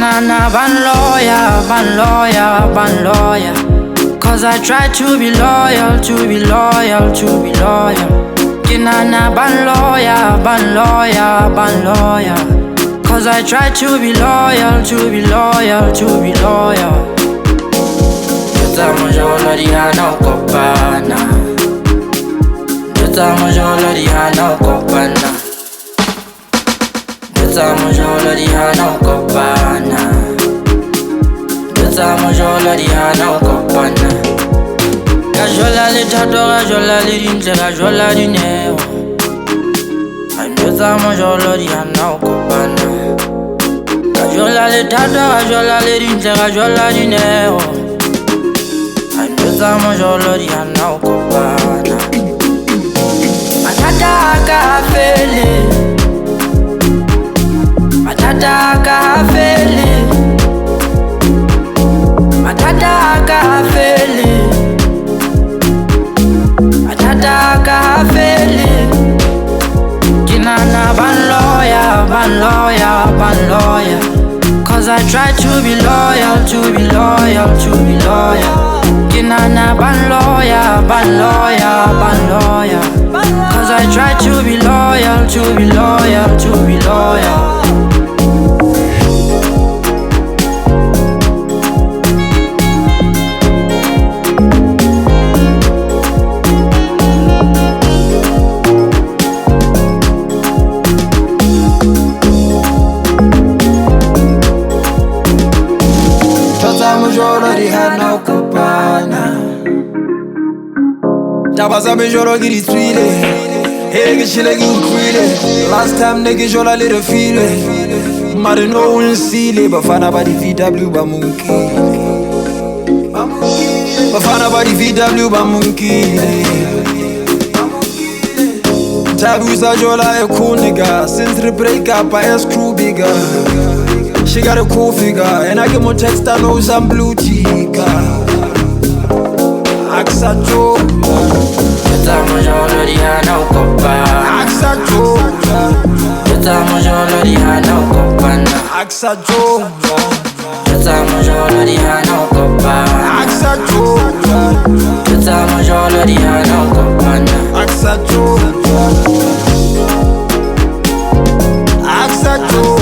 Kinana ban lawyer. Cause I try to be loyal, to be loyal, to be loyal. Kinana ban lawyer. Cause I try to be loyal, to be loyal, to be loyal. Yotamo jolo di hana ukopana. Yotamo jolo di hana ukopana. Yotamo jolo di hana ukopana. Yotamo jolo di hana ukopana. Gajola le tato, gajola le dintle, gajola di neo. Yotamo jolo di hana ukopana. Gajola le tato, gajola le dintle, gajola di neo. Yotamo jolo di hana ukopana. Matata kafele, matata kafele, matata kafele, matata kafele. Kinana ban lawyer. Cause I try to be loyal, to be loyal, to be loyal. Kinana ban lawyer. Cause I try to be loyal, to be loyal, to be loyal. Jolo di hana ukopana. Tabasa me jolo giri twile. Hey get chile gi ukwile. Last time nigga jolo little feel it. Mari no one see it. Bafana ba di VW ba monkey. Bafana ba di VW ba monkey. Tabu sa jola e cool nigga. Since the break up I screw bigger. She got a cool figure, and I get more text, I know some blue chica. Axa Joe, Yotamo jolo di hana ukopana. Axa Joe, Yotamo jolo di hana ukopana. Axa Joe, Yotamo jolo di hana ukopana. Axa Joe, Yotamo jolo di hana ukopana. Axa Joe, Axa Joe.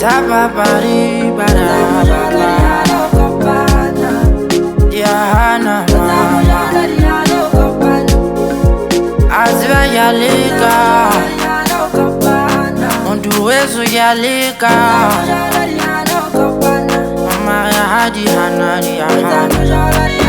Tababari barabara, Diana Azva yalika, Ondu wezu yalika, Mama ya hadi hanani ya hana.